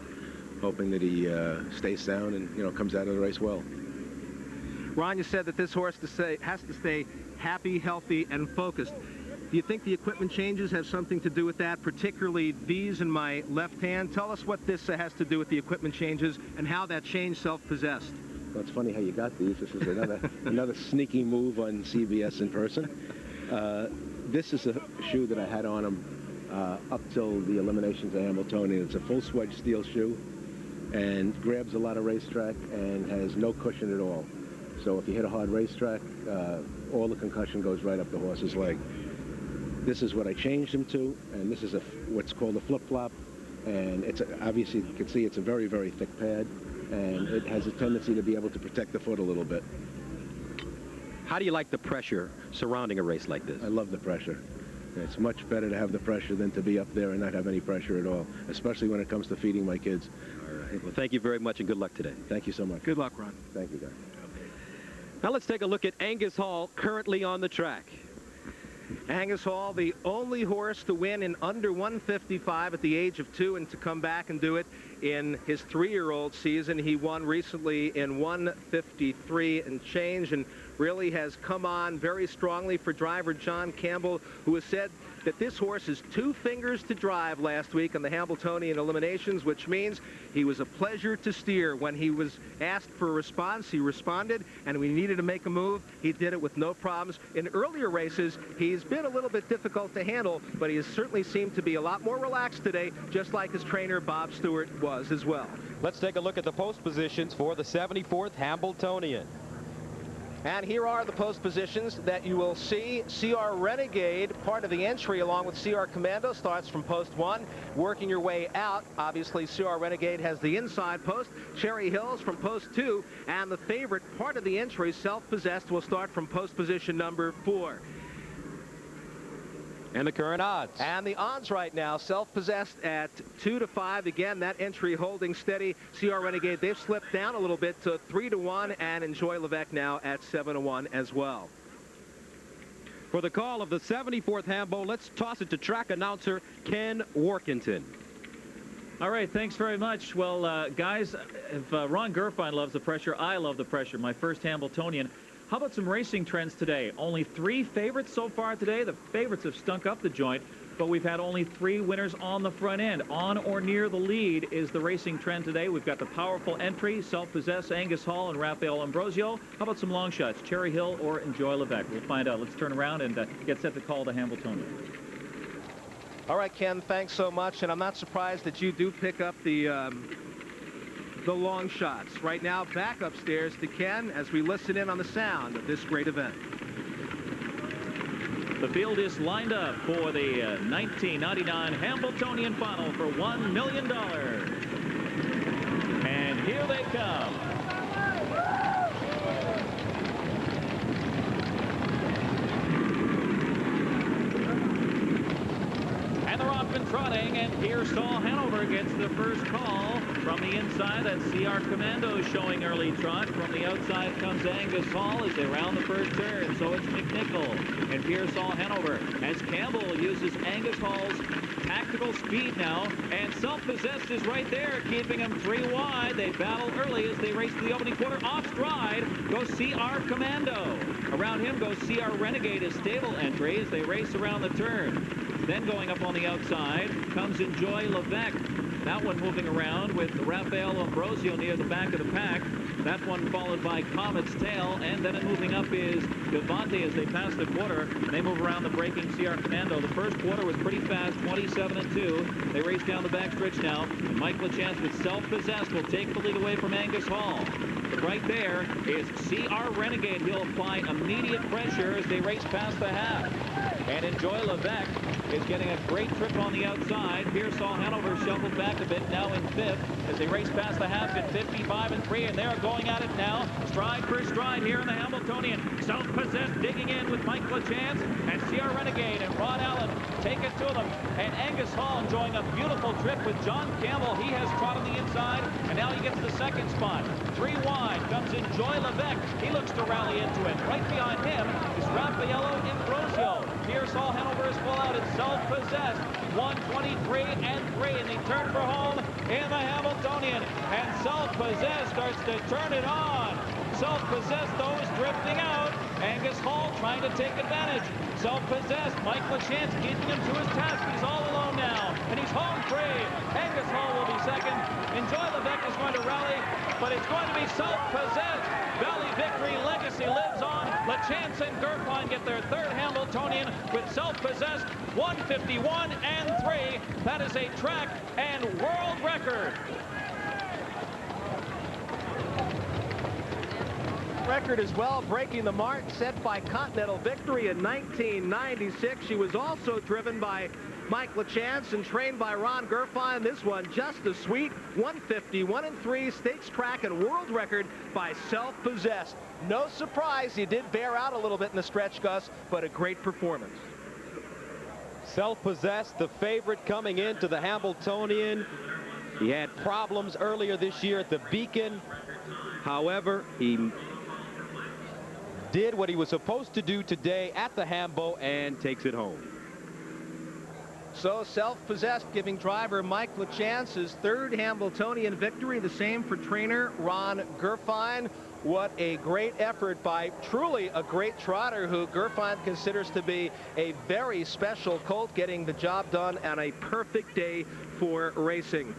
hoping that he stays sound and, comes out of the race well. Ron, you said that this horse has to stay happy, healthy, and focused. Do you think the equipment changes have something to do with that, particularly these in my left hand? Tell us what this has to do with the equipment changes and how that changed Self-Possessed. Well, it's funny how you got these. This is another sneaky move on CBS in person. This is a shoe that I had on him up till the eliminations of Hambletonian. It's a full swedge steel shoe and grabs a lot of racetrack and has no cushion at all. So if you hit a hard racetrack, all the concussion goes right up the horse's leg. This is what I changed him to, and this is what's called a flip-flop. And it's obviously, you can see it's a very, very thick pad, and it has a tendency to be able to protect the foot a little bit. How do you like the pressure surrounding a race like this? I love the pressure. It's much better to have the pressure than to be up there and not have any pressure at all, especially when it comes to feeding my kids. All right. Well, thank you very much, and good luck today. Thank you so much. Good luck, Ron. Thank you, guys. Now let's take a look at Angus Hall, currently on the track. Angus Hall, the only horse to win in under 155 at the age of 2 and to come back and do it in his 3-year-old season. He won recently in 153 and change and really has come on very strongly for driver John Campbell, who has said that this horse is 2 fingers to drive last week on the Hambletonian eliminations, which means he was a pleasure to steer. When he was asked for a response, he responded, and when he needed to make a move, he did it with no problems. In earlier races, he's been a little bit difficult to handle, but he has certainly seemed to be a lot more relaxed today, just like his trainer Bob Stewart was as well. Let's take a look at the post positions for the 74th Hambletonian. And here are the post positions that you will see. CR Renegade, part of the entry along with CR Commando, starts from post 1, working your way out. Obviously, CR Renegade has the inside post. Cherry Hills from post 2, and the favorite, part of the entry, Self-Possessed, will start from post position number 4. And the current odds. And the odds right now, Self-Possessed at 2 to 5. Again, that entry holding steady. CR Renegade, they've slipped down a little bit to 3 to 1, and Enjoy Levesque now at 7 to 1 as well. For the call of the 74th Hambo, let's toss it to track announcer Ken Workington. All right, thanks very much. Well, guys, if Ron Gerfine loves the pressure, I love the pressure. My first Hambletonian. How about some racing trends today? Only 3 favorites so far today. The favorites have stunk up the joint, but we've had only 3 winners on the front end. On or near the lead is the racing trend today. We've got the powerful entry, Self-Possessed, Angus Hall, and Rafael Ambrosio. How about some long shots, Cherry Hill or Enjoy Levesque? We'll find out. Let's turn around and get set to call the Hambletonian. All right, Ken, thanks so much. And I'm not surprised that you do pick up the long shots. Right now, back upstairs to Ken as we listen in on the sound of this great event. The field is lined up for the 1999 Hambletonian final for $1 million. And here they come. And they're off and trotting, and Pearsall Hanover gets the first call. From the inside, that's CR Commando showing early trot. From the outside comes Angus Hall as they round the first turn. So it's McNichol and Pearsall Hanover as Campbell uses Angus Hall's tactical speed now. And Self-Possessed is right there, keeping him 3 wide. They battle early as they race to the opening quarter. Off stride goes CR Commando. Around him goes CR Renegade, his stable entry, as they race around the turn. Then going up on the outside comes Enjoy Levesque. That one moving around with Rafael Ambrosio near the back of the pack. That one followed by Comet's Tail, and then moving up is Devante as they pass the quarter. They move around the breaking CR Commando. The first quarter was pretty fast, 27-2. They race down the backstretch now, and Mike LaChance with Self-Possessed will take the lead away from Angus Hall. But right there is CR Renegade. He'll apply immediate pressure as they race past the half. And Enjoy Levesque is getting a great trip on the outside. and Pearsall Hanover shuffled back a bit, now in 5th as they race past the half at 55-3, and they are going at it now, stride for stride here in the Hambletonian. Self-Possessed digging in with Mike LaChance, and CR Renegade and Rod Allen take it to them. And Angus Hall enjoying a beautiful trip with John Campbell. He has trot on the inside, and now he gets the second spot. 3 wide comes in Joy Levesque. He looks to rally into it. Right behind him is Raffaello Ambrosio. Pearsall Hanover is full out. It's Self-Possessed. 1:23-3, and they turn for home in the Hambletonian. And Self-Possessed starts to turn it on. Self-Possessed, though, is drifting out. Angus Hall trying to take advantage. Self-Possessed, Mike LaChance keeping him to his task. He's all alone now, and he's home free. Angus Hall will be second. Enjoy Levesque is going to rally, but it's going to be Self-Possessed. Valley Victory legacy lives on. LaChance and Gerfine get their third Hambletonian with Self-Possessed. 1:51-3. That is a track and world record. Record as well, breaking the mark set by Continental Victory in 1996. She was also driven by Mike LaChance and trained by Ron Gerfine. This one just a sweet 1:51-3 stakes track and world record by Self-Possessed. No surprise, he did bear out a little bit in the stretch, Gus, but a great performance. Self-Possessed, the favorite coming into the Hambletonian. He had problems earlier this year at the Beacon. However, he did what he was supposed to do today at the Hambo and takes it home. So Self-Possessed giving driver Mike LaChance his third Hambletonian victory. The same for trainer Ron Gerfine. What a great effort by truly a great trotter who Gerfine considers to be a very special colt, getting the job done on a perfect day for racing.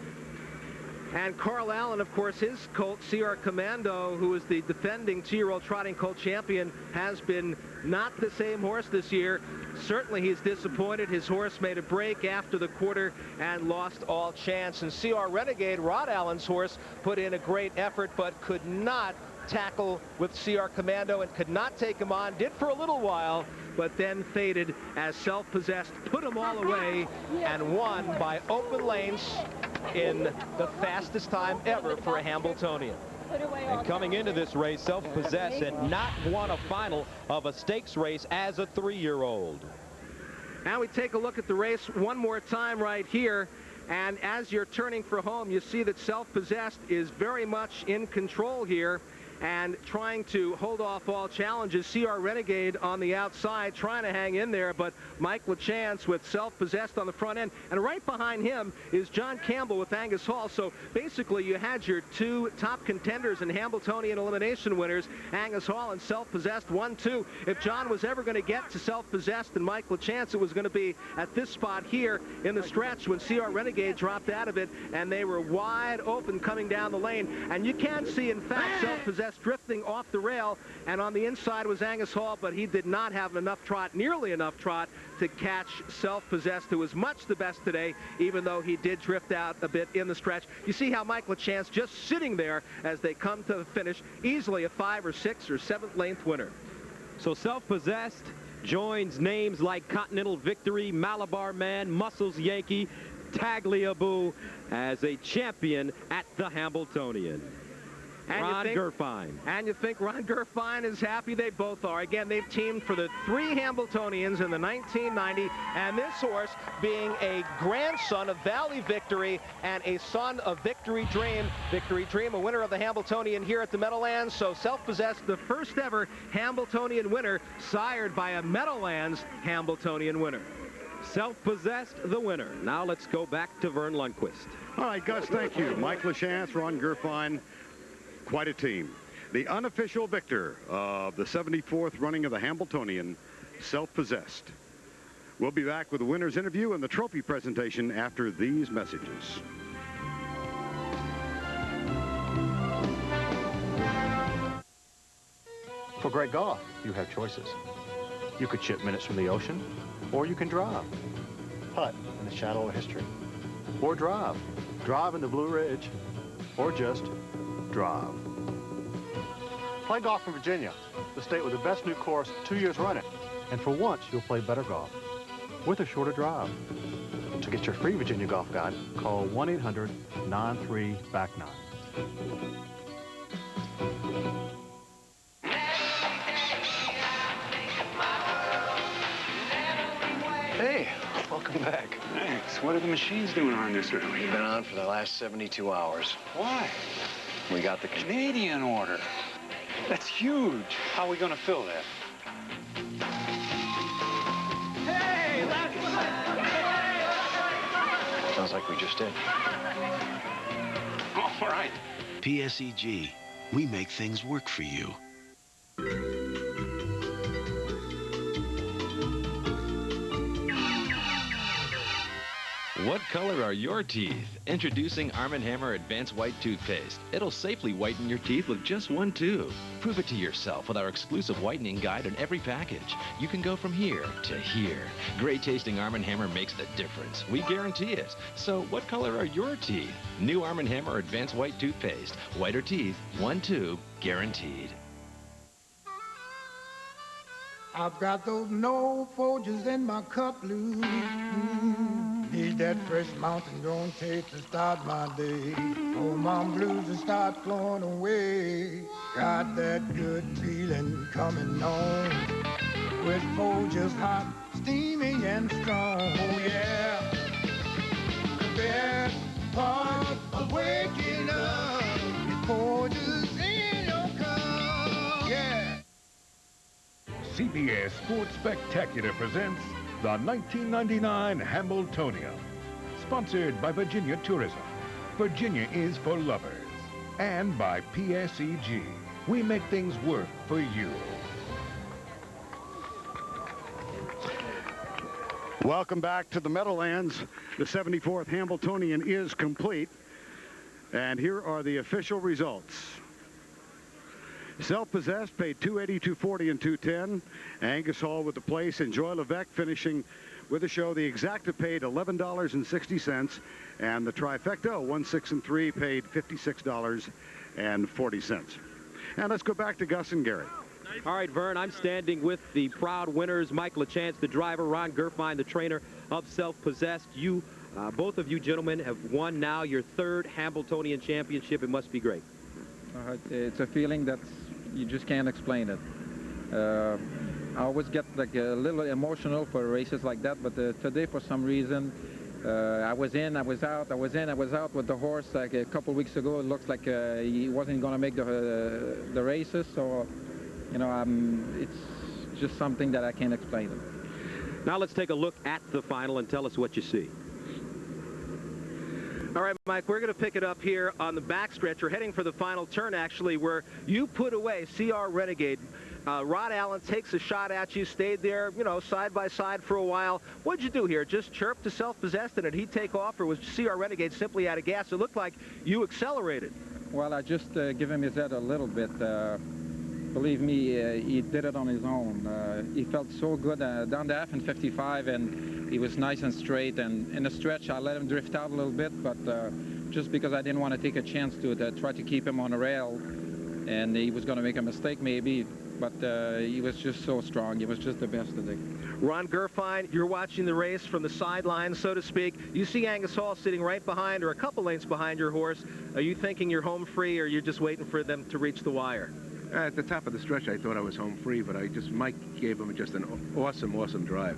And Carl Allen, of course, his colt, CR Commando, who is the defending 2-year-old trotting colt champion, has been not the same horse this year. Certainly he's disappointed. His horse made a break after the quarter and lost all chance. And CR Renegade, Rod Allen's horse, put in a great effort but could not tackle with CR Commando and could not take him on. Did for a little while, but then faded as Self-Possessed put them all away and won by open lanes in the fastest time ever for a Hambletonian. And coming into this race, Self-Possessed had not won a final of a stakes race as a 3-year-old. Now we take a look at the race one more time right here. And as you're turning for home, you see that Self-Possessed is very much in control here and trying to hold off all challenges. CR Renegade on the outside trying to hang in there, but Mike LaChance with Self-Possessed on the front end, and right behind him is John Campbell with Angus Hall. So basically you had your two top contenders and Hambletonian elimination winners, Angus Hall and Self-Possessed, 1-2. If John was ever going to get to Self-Possessed and Mike LaChance, it was going to be at this spot here in the stretch when CR Renegade dropped out of it, and they were wide open coming down the lane. And you can see, in fact, Self-Possessed drifting off the rail, and on the inside was Angus Hall, but he did not have enough trot, nearly enough trot, to catch Self-Possessed, who was much the best today, even though he did drift out a bit in the stretch. You see how Mike LaChance just sitting there as they come to the finish, easily a 5th or 6th or 7th length winner. So Self-Possessed joins names like Continental Victory, Malabar Man, Muscles Yankee, Tagliabue as a champion at the Hambletonian. And Ron Gerfine. And you think Ron Gerfine is happy? They both are. Again, they've teamed for the 3 Hambletonians in the 1990, and this horse being a grandson of Valley Victory and a son of Victory Dream. Victory Dream, a winner of the Hambletonian here at the Meadowlands. So Self-Possessed, the first ever Hambletonian winner, sired by a Meadowlands Hambletonian winner. Self-Possessed, the winner. Now let's go back to Vern Lundquist. All right, Gus, thank you. Mike LaChance, Ron Gerfine. Quite a team. The unofficial victor of the 74th running of the Hambletonian, Self-Possessed. We'll be back with the winner's interview and the trophy presentation after these messages. For great golf, you have choices. You could chip minutes from the ocean, or you can drive. Putt in the shadow of history. Or drive. Drive in the Blue Ridge. Or just drive. Play golf in Virginia, the state with the best new course 2 years running. And for once, you'll play better golf with a shorter drive. To get your free Virginia Golf Guide, call 1-800-93-BACK-9. Hey, welcome back. Thanks. What are the machines doing on this early? We've been on for the last 72 hours. Why? We got the Canadian order. That's huge. How are we going to fill that? Hey, that's what Sounds like we just did. All right. PSEG. We make things work for you. What color are your teeth? Introducing Arm & Hammer Advanced White Toothpaste. It'll safely whiten your teeth with just one tube. Prove it to yourself with our exclusive whitening guide in every package. You can go from here to here. Great tasting Arm & Hammer makes the difference. We guarantee it. So what color are your teeth? New Arm & Hammer Advanced White Toothpaste. Whiter teeth, one tube, guaranteed. I've got those no Folgers in my cup, Lou. Need that fresh mountain grown taste to start my day. Oh, my blues to start flowing away. Got that good feeling coming on. With Folgers hot, steamy and strong. Oh yeah. The best part of waking up is Folgers in your cup. Yeah. CBS Sports Spectacular presents the 1999 Hambletonian. Sponsored by Virginia Tourism. Virginia is for lovers. And by PSEG. We make things work for you. Welcome back to the Meadowlands. The 74th Hambletonian is complete. And here are the official results. Self-Possessed paid $280, $240, and $210. Angus Hall with the place, and Joy Levesque finishing with the show. The Exacta paid $11.60, and the Trifecta, 1, 6, and 3, paid $56.40. And let's go back to Gus and Gary. All right, Vern, I'm standing with the proud winners, Mike LaChance, the driver, Ron Gerfine, the trainer of Self-Possessed. You, both of you gentlemen, have won now your third Hambletonian championship. It must be great. It's a feeling that you just can't explain it. I always get like a little emotional for races like that, but today for some reason I was in, I was out, I was in, I was out with the horse like a couple weeks ago. It looks like he wasn't going to make the races, so you know, it's just something that I can't explain it. Now let's take a look at the final and tell us what you see. All right, Mike, we're going to pick it up here on the backstretch. We're heading for the final turn, actually, where you put away CR Renegade. Rod Allen takes a shot at you, stayed there, you know, side by side for a while. What'd you do here? Just chirp to Self-Possessed, and did he take off, or was CR Renegade simply out of gas? It looked like you accelerated. Well, I just give him his head a little bit. Believe me, he did it on his own. He felt so good down the half in 55, and he was nice and straight. And in the stretch, I let him drift out a little bit, but just because I didn't want to take a chance to try to keep him on the rail, and he was going to make a mistake maybe, but he was just so strong. He was just the best today. Ron Gerfine, you're watching the race from the sidelines, so to speak. You see Angus Hall sitting right behind, or a couple lengths behind your horse. Are you thinking you're home free, or you're just waiting for them to reach the wire? At the top of the stretch, I thought I was home free, but Mike gave him just an awesome drive,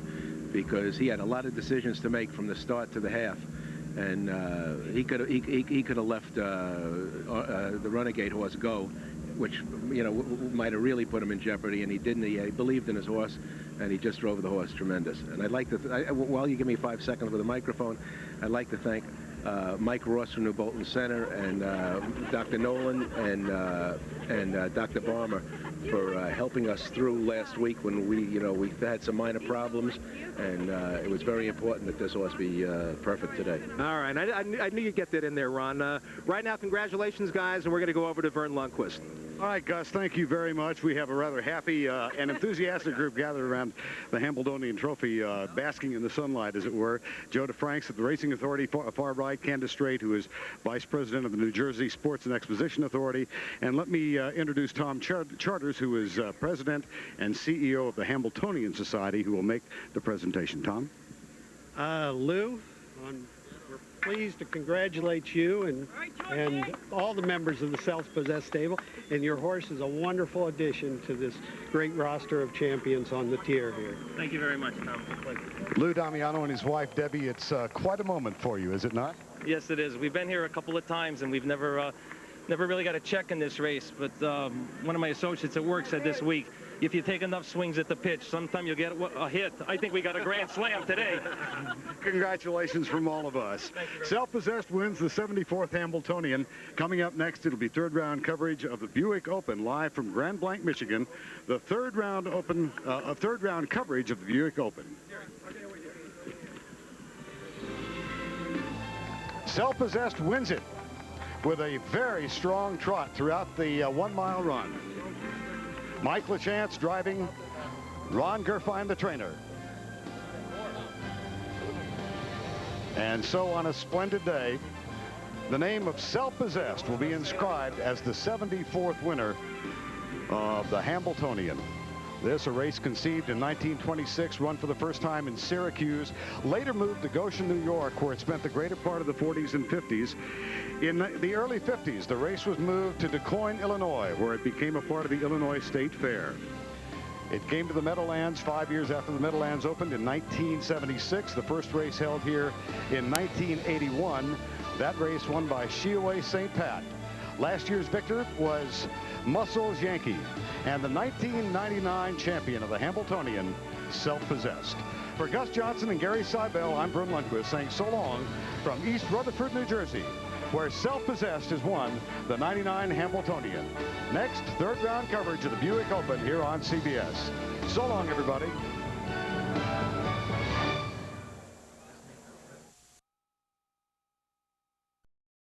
because he had a lot of decisions to make from the start to the half, and he could have left the Renegade horse go, which, you know, might have really put him in jeopardy, and he didn't. He believed in his horse, and he just drove the horse tremendous. And I'd like to, while you give me 5 seconds with a microphone, I'd like to thank Mike Ross from New Bolton Center, and Dr. Nolan, and Dr. Barmer for helping us through last week when we had some minor problems, and it was very important that this horse be perfect today. All right, I knew you'd get that in there, Ron. Right now, congratulations, guys, and we're going to go over to Vern Lundquist. All right, Gus, thank you very much. We have a rather happy and enthusiastic group gathered around the Hambletonian Trophy, basking in the sunlight, as it were. Joe DeFranks at the Racing Authority, far right. Candace Strait, who is Vice President of the New Jersey Sports and Exposition Authority. And let me introduce Tom Charters, who is President and CEO of the Hambletonian Society, who will make the presentation. Tom? Lou, We're pleased to congratulate you and all the members of the Self-Possessed stable. And your horse is a wonderful addition to this great roster of champions on the tier here. Thank you very much, Tom. Lou Damiano and his wife, Debbie, it's quite a moment for you, is it not? Yes, it is. We've been here a couple of times, and we've never really got a check in this race. But one of my associates at work said this week, if you take enough swings at the pitch, sometime you'll get a hit. I think we got a grand slam today. Congratulations from all of us. Self-Possessed wins the 74th Hambletonian. Coming up next, it'll be third round coverage of the Buick Open live from Grand Blanc, Michigan. The third round coverage of the Buick Open. Self-Possessed wins it with a very strong trot throughout the 1 mile run. Mike LaChance driving, Ron Gerfine the trainer. And so on a splendid day, the name of Self-Possessed will be inscribed as the 74th winner of the Hambletonian. This, a race conceived in 1926, run for the first time in Syracuse, later moved to Goshen, New York, where it spent the greater part of the 40s and 50s. In the early 50s, the race was moved to DuQuoin, Illinois, where it became a part of the Illinois State Fair. It came to the Meadowlands 5 years after the Meadowlands opened in 1976. The first race held here in 1981. That race won by Shiaway St. Pat. Last year's victor was Muscles Yankee, and the 1999 champion of the Hambletonian, Self-Possessed. For Gus Johnson and Gary Seibel, I'm Vern Lundquist saying so long from East Rutherford, New Jersey, where Self-Possessed has won the 99 Hambletonian. Next, third round coverage of the Buick Open here on CBS. So long, everybody.